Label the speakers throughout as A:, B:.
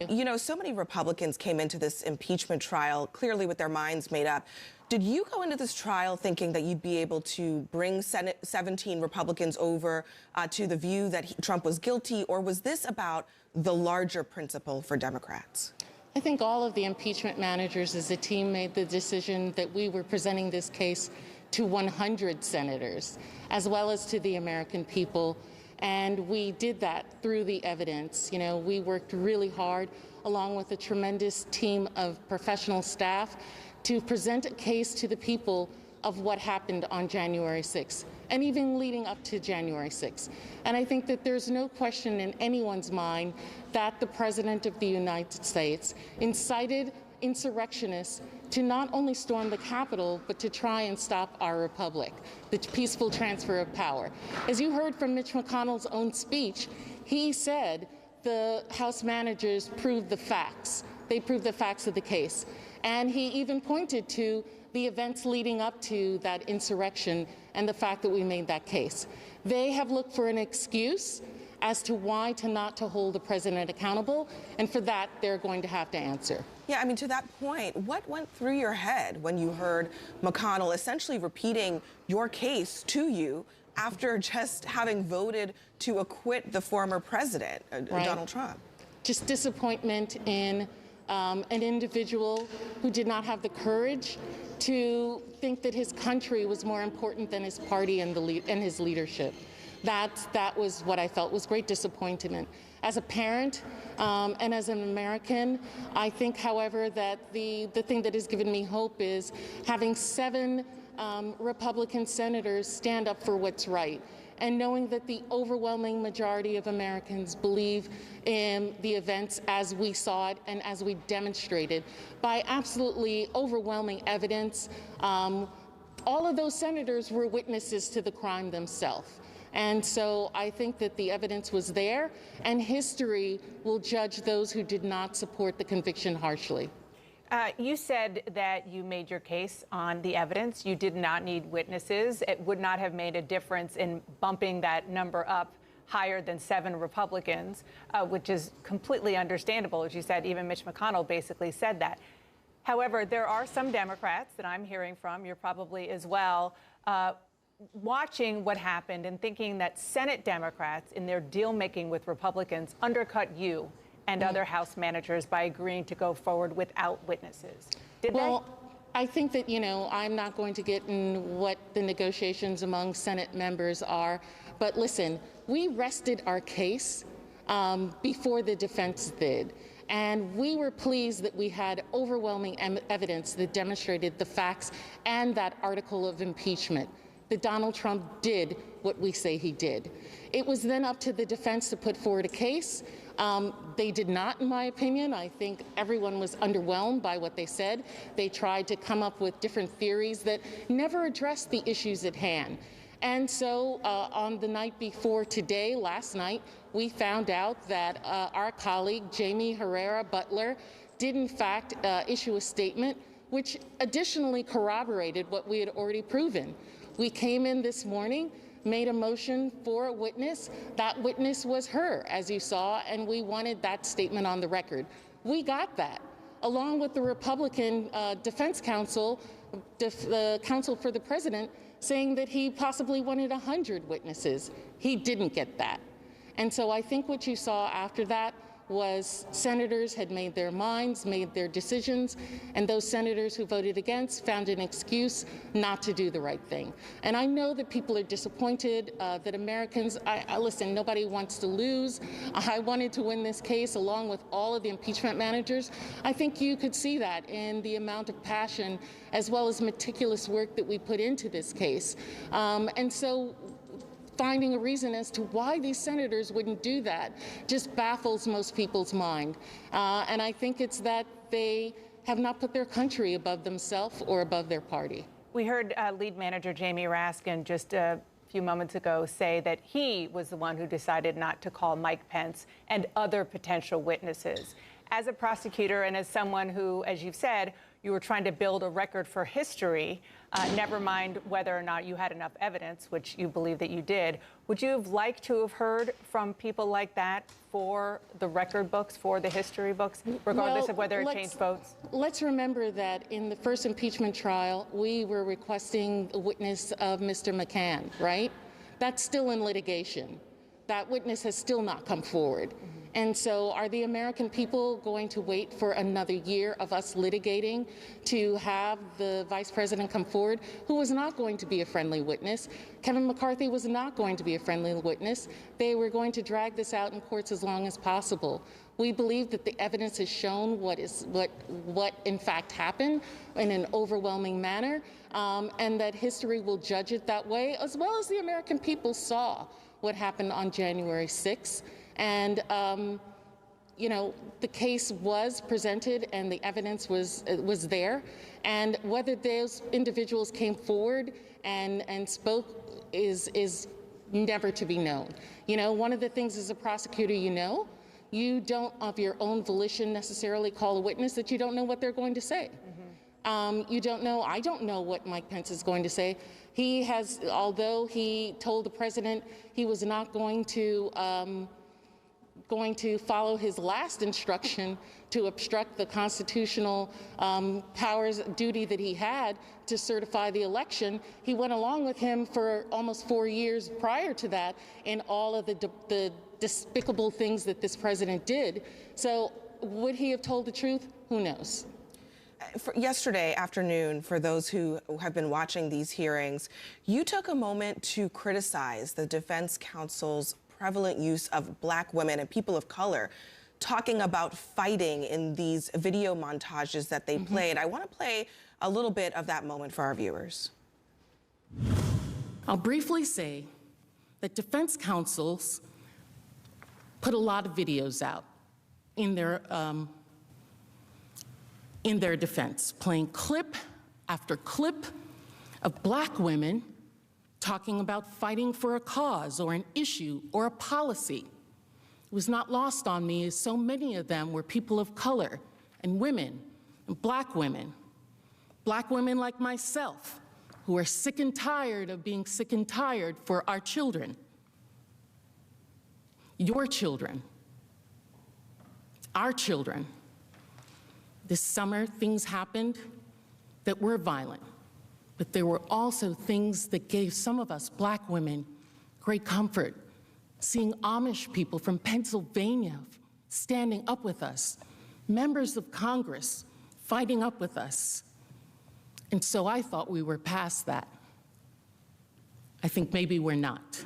A: You know, so many Republicans came into this impeachment trial clearly with their minds made up. Did you go into this trial thinking that you'd be able to bring 17 Republicans over to the view that Trump was guilty, or was this about the larger principle for Democrats?
B: I think all of the impeachment managers as a team made the decision that we were presenting this case to 100 senators, as well as to the American people. And we did that through the evidence. You know, we worked really hard, along with a tremendous team of professional staff, to present a case to the people of what happened on January 6th, and even leading up to January 6th. And I think that there's no question in anyone's mind that the President of the United States incited insurrectionists to not only storm the Capitol, but to try and stop our republic, the peaceful transfer of power. As you heard from Mitch McConnell's own speech, he said the House managers proved the facts. They proved the facts of the case. And he even pointed to the events leading up to that insurrection and the fact that we made that case. They have looked for an excuse as to why not to hold the president accountable, and for that, they're going to have to answer.
A: Yeah, I mean, to that point, what went through your head when you heard McConnell essentially repeating your case to you after just having voted to acquit the former president, Donald Trump?
B: Just disappointment in an individual who did not have the courage to think that his country was more important than his party and his leadership. That was what I felt was great disappointment. As a parent and as an American, I think, however, that the thing that has given me hope is having 7 Republican senators stand up for what's right, and knowing that the overwhelming majority of Americans believe in the events as we saw it and as we demonstrated by absolutely overwhelming evidence. All of those senators were witnesses to the crime themselves. And so I think that the evidence was there, and history will judge those who did not support the conviction harshly.
C: You said that you made your case on the evidence. You did not need witnesses. It would not have made a difference in bumping that number up higher than 7 Republicans, which is completely understandable. As you said, even Mitch McConnell basically said that. However, there are some Democrats that I'm hearing from, you're probably as well, watching what happened and thinking that Senate Democrats, in their deal-making with Republicans, undercut you and other House managers by agreeing to go forward without witnesses. Did they?
B: I think that, you know, I'm not going to get in what the negotiations among Senate members are, but listen, we rested our case before the defense did. And we were pleased that we had overwhelming evidence that demonstrated the facts and that article of impeachment, that Donald Trump did what we say he did. It was then up to the defense to put forward a case. They did not, in my opinion. I think everyone was underwhelmed by what they said. They tried to come up with different theories that never addressed the issues at hand. And so on the night before today, last night, we found out that our colleague, Jamie Herrera Butler, did in fact issue a statement which additionally corroborated what we had already proven. We came in this morning, made a motion for a witness. That witness was her, as you saw, and we wanted that statement on the record. We got that, along with the Republican defense counsel, the counsel for the president, saying that he possibly wanted 100 witnesses. He didn't get that. And so I think what you saw after that was senators had made their minds, made their decisions, and those senators who voted against found an excuse not to do the right thing. And I know that people are disappointed, that Americans, listen, nobody wants to lose. I wanted to win this case along with all of the impeachment managers. I think you could see that in the amount of passion as well as meticulous work that we put into this case. And so finding a reason as to why these senators wouldn't do that just baffles most people's mind. And I think it's that they have not put their country above themselves or above their party.
C: We heard lead manager Jamie Raskin just a few moments ago say that he was the one who decided not to call Mike Pence and other potential witnesses. as a prosecutor and as someone who, as you've said, you were trying to build a record for history, never mind whether or not you had enough evidence, which you believe that you did. Would you have liked to have heard from people like that for the record books, for the history books, regardless of whether it changed votes?
B: Let's remember that in the first impeachment trial, we were requesting a witness of Mr. McCann, right? That's still in litigation. That witness has still not come forward. And so are the American people going to wait for another year of us litigating to have the vice president come forward, who was not going to be a friendly witness? Kevin McCarthy was not going to be a friendly witness. They were going to drag this out in courts as long as possible. We believe that the evidence has shown what in fact happened in an overwhelming manner, and that history will judge it that way, as well as the American people saw what happened on January 6th. And, you know, the case was presented and the evidence was there. And whether those individuals came forward and spoke is never to be known. You know, one of the things as a prosecutor, you don't of your own volition necessarily call a witness that you don't know what they're going to say. I don't know what Mike Pence is going to say. He has, although he told the president he was not going to follow his last instruction to obstruct the constitutional duty that he had to certify the election, he went along with him for almost 4 years prior to that in all of the despicable things that this president did. So would he have told the truth? Who knows?
A: Yesterday afternoon, for those who have been watching these hearings, you took a moment to criticize the defense counsel's prevalent use of Black women and people of color, talking about fighting in these video montages that they played. I want to play a little bit of that moment for our viewers.
B: I'll briefly say that defense counsels put a lot of videos out in their defense, playing clip after clip of Black women talking about fighting for a cause or an issue or a policy. It was not lost on me as so many of them were people of color and women, and Black women like myself, who are sick and tired of being sick and tired for our children, your children, our children. This summer, things happened that were violent, but there were also things that gave some of us Black women great comfort. Seeing Amish people from Pennsylvania standing up with us, members of Congress fighting up with us. And so I thought we were past that. I think maybe we're not.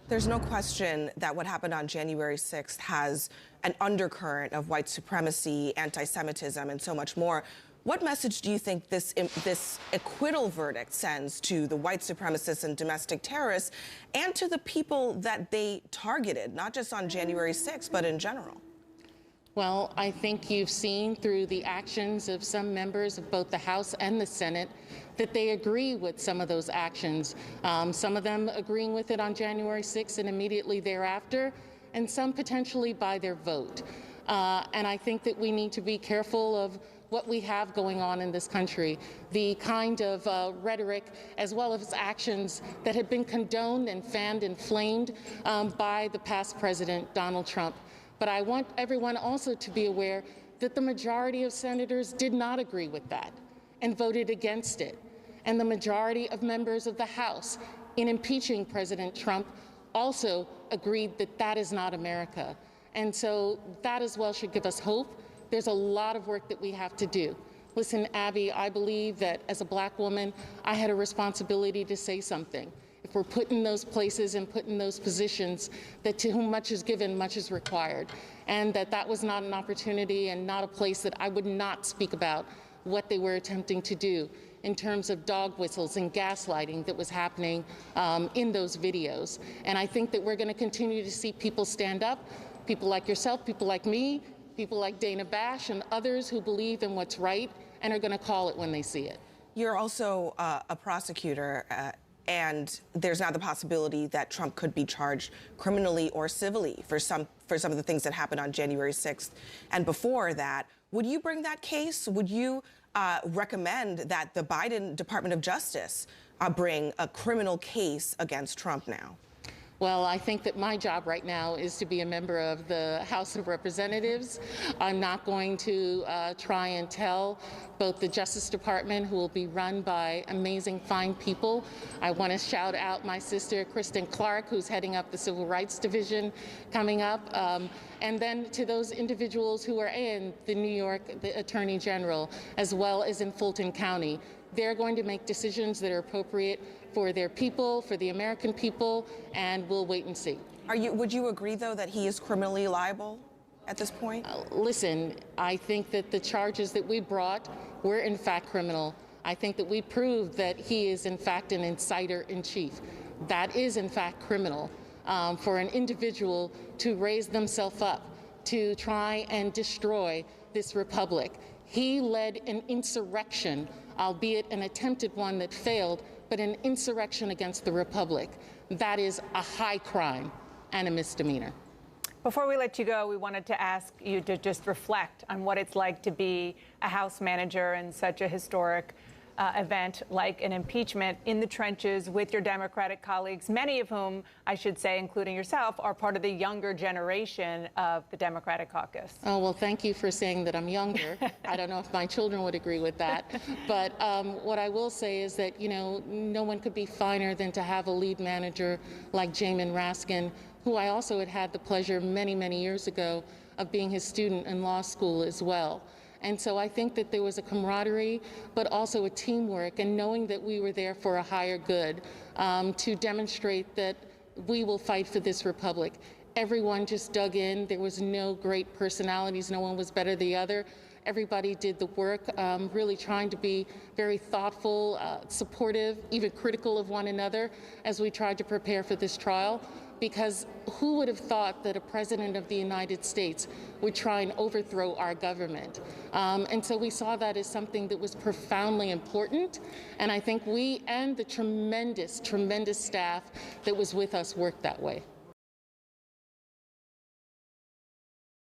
A: There's no question that what happened on January 6th has an undercurrent of white supremacy, anti-Semitism, and so much more. What message do you think this acquittal verdict sends to the white supremacists and domestic terrorists and to the people that they targeted, not just on January 6th, but in general?
B: Well, I think you've seen through the actions of some members of both the House and the Senate that they agree with some of those actions. Some of them agreeing with it on January 6th and immediately thereafter, and some potentially by their vote. And I think that we need to be careful of what we have going on in this country, the kind of rhetoric as well as actions that have been condoned and fanned and flamed by the past president, Donald Trump. But I want everyone also to be aware that the majority of senators did not agree with that and voted against it. And the majority of members of the House in impeaching President Trump also agreed that that is not America. And so that as well should give us hope. There's a lot of work that we have to do. Listen, Abby, I believe that as a Black woman, I had a responsibility to say something. If we're put in those places and put in those positions, that to whom much is given, much is required. And that was not an opportunity and not a place that I would not speak about what they were attempting to do in terms of dog whistles and gaslighting that was happening in those videos. And I think that we're going to continue to see people stand up, people like yourself, people like me, people like Dana Bash and others who believe in what's right and are going to call it when they see it.
A: You're also a prosecutor, and there's now the possibility that Trump could be charged criminally or civilly for for some of the things that happened on January 6th and before that. Would you bring that case? Would you recommend that the Biden Department of Justice bring a criminal case against Trump now?
B: Well, I think that my job right now is to be a member of the House of Representatives. I'm not going to try and tell both the Justice Department, who will be run by amazing, fine people. I want to shout out my sister, Kristen Clark, who's heading up the Civil Rights Division coming up. And then to those individuals who are in the New York the Attorney General, as well as in Fulton County. They're going to make decisions that are appropriate for their people, for the American people, and we'll wait and see.
A: Would you agree, though, that he is criminally liable at this point?
B: Listen, I think that the charges that we brought were in fact criminal. I think that we proved that he is in fact an inciter-in-chief. That is in fact criminal for an individual to raise themselves up, to try and destroy this republic. He led an insurrection, albeit an attempted one that failed, but an insurrection against the republic. That is a high crime and a misdemeanor.
C: Before we let you go, we wanted to ask you to just reflect on what it's like to be a House manager in such a historic event like an impeachment in the trenches with your Democratic colleagues, many of whom, I should say, including yourself, are part of the younger generation of the Democratic caucus.
B: Oh, well, thank you for saying that I'm younger. I don't know if my children would agree with that. But what I will say is that, you know, no one could be finer than to have a lead manager like Jamin Raskin, who I also had the pleasure many, many years ago of being his student in law school as well. And so I think that there was a camaraderie, but also a teamwork, and knowing that we were there for a higher good, to demonstrate that we will fight for this republic. Everyone just dug in. There was no great personalities. No one was better than the other. Everybody did the work, really trying to be very thoughtful, supportive, even critical of one another as we tried to prepare for this trial. Because who would have thought that a president of the United States would try and overthrow our government? And so we saw that as something that was profoundly important. And I think we and the tremendous, tremendous staff that was with us worked that way.